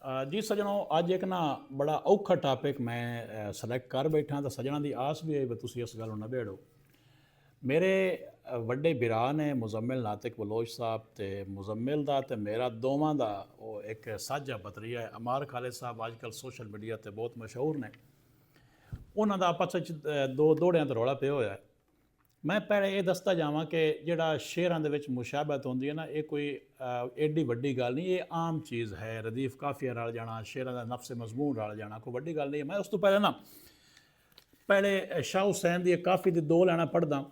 ਜੀ ਸੱਜਣੋ, ਅੱਜ ਇੱਕ ਨਾ ਬੜਾ ਔਖਾ ਟਾਪਿਕ ਮੈਂ ਸਿਲੈਕਟ ਕਰ ਬੈਠਾ ਤਾਂ ਸੱਜਣਾਂ ਦੀ ਆਸ ਵੀ ਹੈ ਵੀ ਤੁਸੀਂ ਇਸ ਗੱਲ ਨੂੰ ਨਿਬੇੜੋ। ਮੇਰੇ ਵੱਡੇ ਭਰਾ ਨੇ ਮੁਜ਼ੰਮਿਲ ਨਾਤਿਕ ਬਲੋਚ ਸਾਹਿਬ, ਤੇ ਮੁਜ਼ੰਮਿਲ ਦਾ ਤੇ ਮੇਰਾ ਦੋਵਾਂ ਦਾ ਉਹ ਇੱਕ ਸਾਂਝਾ ਬਤਰੀਆ ਹੈ। ਅਮਾਰ ਖਾਲਿਦ ਸਾਹਿਬ ਅੱਜ ਕੱਲ੍ਹ ਸੋਸ਼ਲ ਮੀਡੀਆ ਤੇ ਬਹੁਤ ਮਸ਼ਹੂਰ ਨੇ। ਉਹਨਾਂ ਦਾ ਆਪਸ ਵਿੱਚ ਦੋ ਦੋੜਿਆਂ ਦਾ ਰੌਲਾ ਪਿਆ ਹੋਇਆ ਹੈ। ਮੈਂ ਪਹਿਲੇ ਇਹ ਦੱਸਦਾ ਜਾਵਾਂ ਕਿ ਜਿਹੜਾ ਸ਼ੇਰਾਂ ਦੇ ਵਿੱਚ ਮੁਸ਼ਾਬਤ ਹੁੰਦੀ ਹੈ ਨਾ, ਇਹ ਕੋਈ ਐਡੀ ਵੱਡੀ ਗੱਲ ਨਹੀਂ, ਇਹ ਆਮ ਚੀਜ਼ ਹੈ। ਰਦੀਫ ਕਾਫੀਆ ਰਲ ਜਾਣਾ, ਸ਼ੇਰਾਂ ਦਾ ਨਫਸ ਮਜ਼ਮੂਨ ਰਲ ਜਾਣਾ ਕੋਈ ਵੱਡੀ ਗੱਲ ਨਹੀਂ ਹੈ। ਮੈਂ ਉਸ ਤੋਂ ਪਹਿਲਾਂ ਨਾ ਪਹਿਲੇ ਸ਼ਾਹ ਹੁਸੈਨ ਦੀ ਕਾਫੀ ਦੀ ਦੋ ਲੈਣਾ ਪੜ੍ਹਦਾ,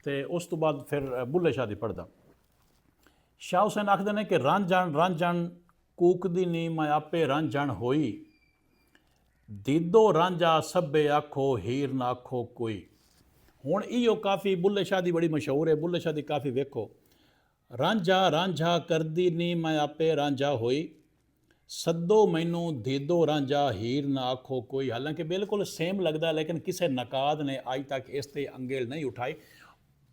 ਤੇ ਉਸ ਤੋਂ ਬਾਅਦ ਫਿਰ ਬੁੱਲੇ ਸ਼ਾਹ ਦੀ ਪੜ੍ਹਦਾ। ਸ਼ਾਹ ਹੁਸੈਨ ਆਖਦੇ ਨੇ ਕਿ ਰੰਨ ਜਣ ਕੂਕਦੀ ਨੀ ਮੈਂ ਆਪੇ ਰੰਨ ਜਣ ਹੋਈ, ਦੀਦੋ ਰਾਂਝਾ ਸਭੇ ਆਖੋ ਹੀਰ ਨਾ ਆਖੋ ਕੋਈ। ਹੁਣ ਇਹੋ ਕਾਫੀ ਬੁੱਲੇ ਸ਼ਾਹ ਦੀ ਬੜੀ ਮਸ਼ਹੂਰ ਹੈ। ਬੁੱਲੇ ਸ਼ਾਹ ਦੀ ਕਾਫੀ ਵੇਖੋ, ਰਾਂਝਾ ਕਰਦੀ ਨੀ ਮੈਂ ਆਪੇ ਰਾਂਝਾ ਹੋਈ, ਸੱਦੋ ਮੈਨੂੰ ਦੀਦੋ ਰਾਂਝਾ ਹੀਰ ਨਾ ਆਖੋ ਕੋਈ। ਹਾਲਾਂਕਿ ਬਿਲਕੁਲ ਸੇਮ ਲੱਗਦਾ, ਲੇਕਿਨ ਕਿਸੇ ਨਕਾਦ ਨੇ ਅੱਜ ਤੱਕ ਇਸ ਤੇ ਅੰਗੇਲ ਨਹੀਂ ਉਠਾਈ।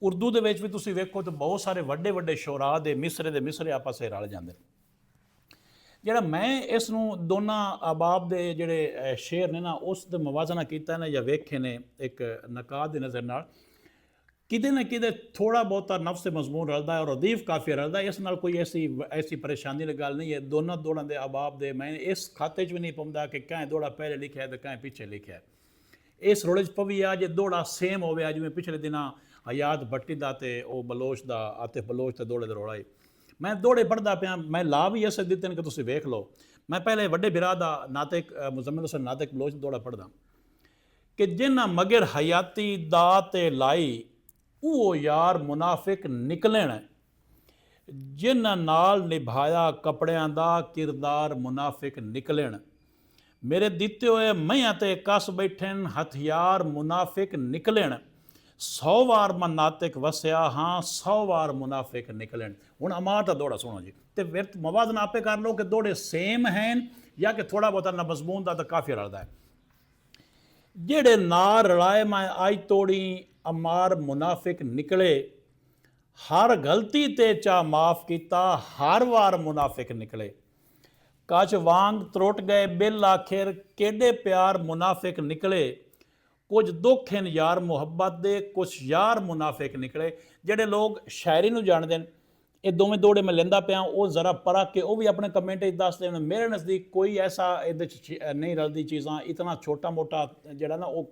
ਉਰਦੂ ਦੇ ਵਿੱਚ ਵੀ ਤੁਸੀਂ ਵੇਖੋ ਤਾਂ ਬਹੁਤ ਸਾਰੇ ਵੱਡੇ ਵੱਡੇ ਸ਼ੋਰਾ ਦੇ ਮਿਸਰੇ ਆਪਸ ਰਲ ਜਾਂਦੇ ਨੇ। ਜਿਹੜਾ ਮੈਂ ਇਸ ਨੂੰ ਦੋਨਾਂ ਅਬਾਬ ਦੇ ਜਿਹੜੇ ਸ਼ੇਰ ਨੇ ਨਾ, ਉਸ ਦਾ ਮਵਾਜ਼ਨਾ ਕੀਤਾ ਨੇ ਜਾਂ ਵੇਖੇ ਨੇ ਇੱਕ ਨਕਾਦ ਦੀ ਨਜ਼ਰ ਨਾਲ, ਕਿਤੇ ਨਾ ਕਿਤੇ ਥੋੜਾ ਬਹੁਤਾ ਨਫਸ ਮਜ਼ਮੂਨ ਰਲਦਾ ਹੈ ਔਰ ਰਦੀਫ ਕਾਫੀ ਰਲਦਾ ਹੈ। ਇਸ ਨਾਲ ਕੋਈ ਐਸੀ ਪਰੇਸ਼ਾਨੀ ਦੀ ਗੱਲ ਨਹੀਂ ਹੈ। ਦੋਨਾਂ ਦੌੜਾਂ ਦੇ ਅਬਾਬ ਦੇ ਮੈਂ ਇਸ ਖਾਤੇ 'ਚ ਵੀ ਨਹੀਂ ਪਾਉਂਦਾ ਕਿ ਕੈਂ ਦੌੜਾ ਪਹਿਲੇ ਲਿਖਿਆ ਤੇ ਕੈਂ ਪਿੱਛੇ ਲਿਖਿਆ। ਇਸ ਰੋਲੇ 'ਚ ਪਵੀ ਆ ਜੇ ਦੌੜਾ ਸੇਮ ਹੋਵੇ, ਜਿਵੇਂ ਪਿਛਲੇ ਦਿਨਾਂ ਹਯਾਤ ਭੱਟੀ ਦਾ ਤੇ ਉਹ ਬਲੋਚ ਦਾ, ਆਤਿਫ ਬਲੋਚ ਤੇ ਦੌੜੇ ਦਾ ਰੌਲਾ ਹੈ। ਮੈਂ ਦੌੜੇ ਪੜ੍ਹਦਾ ਪਿਆ, ਮੈਂ ਲਾ ਵੀ ਇਸੇ ਦਿੱਤੇ ਨੇ ਕਿ ਤੁਸੀਂ ਵੇਖ ਲਓ। ਮੈਂ ਪਹਿਲੇ ਵੱਡੇ ਬਿਰਾ ਦਾ ਨਾਤਿਕ ਮੁਜ਼ੰਮਿਲ ਹੁਸੈਨ ਨਾਤਿਕ ਬਲੋਚ ਦੌੜਾ ਪੜ੍ਹਦਾ ਕਿ ਜਿਨ੍ਹਾਂ ਮਗਰ ਹਯਾਤੀ ਦਾ ਤੇ ਲਾਈ, ਉਹ ਯਾਰ ਮੁਨਾਫਿਕ ਨਿਕਲਣ, ਜਿਨ੍ਹਾਂ ਨਾਲ ਨਿਭਾਇਆ ਕੱਪੜਿਆਂ ਦਾ ਕਿਰਦਾਰ ਮੁਨਾਫਿਕ ਨਿਕਲਣ। ਮੇਰੇ ਦਿੱਤੇ ਹੋਏ ਮਈਆਂ ਤੇ ਕਸ ਬੈਠਣ ਹਥਿਆਰ ਮੁਨਾਫਿਕ ਨਿਕਲਣ, 100 ਵਾਰ ਮੈਂ ਨਾਤਿਕ ਵਸਿਆ ਹਾਂ 100 ਵਾਰ ਮੁਨਾਫਿਕ ਨਿਕਲਣ। ਹੁਣ ਅਮਾਰ ਦਾ ਦੌੜਾ ਸੁਣੋ ਜੀ, ਤੇ ਫਿਰ ਮਵਾਜ਼ਨ ਆਪੇ ਕਰ ਲਓ ਕਿ ਦੌੜੇ ਸੇਮ ਹਨ ਜਾਂ ਕਿ ਥੋੜਾ ਬਹੁਤਾ ਨਾ ਮਜ਼ਮੂਨ ਦਾ ਤਾਂ ਕਾਫੀ ਰਲਦਾ ਹੈ। ਜਿਹੜੇ ਨਾਰ ਰਲਾਏ ਮੈਂ ਅੱਜ ਤੋੜੀ, ਅਮਾਰ ਮੁਨਾਫਿਕ ਨਿਕਲੇ, ਹਰ ਗਲਤੀ ਤੇ ਚਾ ਮਾਫ ਕੀਤਾ, ਹਰ ਵਾਰ ਮੁਨਾਫਿਕ ਨਿਕਲੇ। ਕੱਚ ਵਾਂਗ ਤਰੁੱਟ ਗਏ ਬਿਲ ਆਖਿਰ, ਕਿਹੜੇ ਪਿਆਰ ਮੁਨਾਫਿਕ ਨਿਕਲੇ। ਕੁਝ ਦੁੱਖ ਹਨ ਯਾਰ ਮੁਹੱਬਤ ਦੇ, ਕੁਛ ਯਾਰ ਮੁਨਾਫਿਕ ਨਿਕਲੇ। ਜਿਹੜੇ ਲੋਕ ਸ਼ਾਇਰੀ ਨੂੰ ਜਾਣਦੇ ਨੇ, ਇਹ ਦੋਵੇਂ ਦੌੜੇ ਮੈਂ ਲੈਂਦਾ ਪਿਆ, ਉਹ ਜ਼ਰਾ ਪਰਖ ਕੇ ਉਹ ਵੀ ਆਪਣੇ ਕਮੈਂਟ 'ਚ ਦੱਸ ਦੇਣ। ਮੇਰੇ ਨਜ਼ਦੀਕ ਕੋਈ ਐਸਾ ਇਹਦੇ 'ਚ ਨਹੀਂ ਰਲਦੀ ਚੀਜ਼ਾਂ, ਇਤਨਾ ਛੋਟਾ ਮੋਟਾ ਜਿਹੜਾ ਨਾ ਉਹ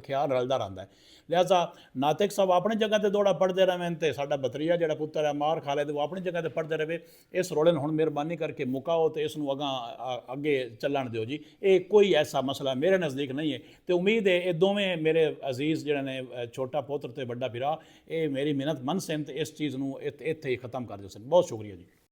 ਖਿਆਲ ਰਲਦਾ ਰਹਿੰਦਾ ਹੈ। ਲਿਹਾਜ਼ਾ ਨਾਤਿਕ ਸਾਹਿਬ ਆਪਣੀ ਜਗ੍ਹਾ ਤੇ ਦੌੜਾ ਪੜ੍ਹਦੇ ਰਹੇ, ਤੇ ਸਾਡਾ ਬਤਰੀਆ ਜਿਹੜਾ ਪੁੱਤਰ ਹੈ ਅਮਾਰ ਖਾਲਿਦ, ਉਹ ਆਪਣੀ ਜਗ੍ਹਾ ਤੇ ਪੜ੍ਹਦੇ ਰਹੇ। ਇਸ ਰੋਲੇ ਨੂੰ ਹੁਣ ਮਿਹਰਬਾਨੀ ਕਰਕੇ ਮੁਕਾਓ ਤੇ ਇਸ ਨੂੰ ਅੱਗੇ ਚੱਲਣ ਦਿਓ ਜੀ। ਇਹ ਕੋਈ ਐਸਾ ਮਸਲਾ ਮੇਰੇ ਨਜ਼ਦੀਕ ਨਹੀਂ ਹੈ, ਤੇ ਉਮੀਦ ਹੈ ਇਹ ਦੋਵੇਂ ਮੇਰੇ ਅਜ਼ੀਜ਼ ਜਿਹੜੇ ਨੇ, ਛੋਟਾ ਪੁੱਤਰ ਤੇ ਵੱਡਾ ਭਰਾ, ਇਹ ਮੇਰੀ ਮਿਹਨਤ ਮੰਨ ਸਨ ਤੇ ਇਸ ਚੀਜ਼ ਨੂੰ ਇੱਥੇ ਹੀ ਖਤਮ ਕਰ ਦਿਓ ਸਨ। ਬਹੁਤ ਸ਼ੁਕਰੀਆ ਜੀ।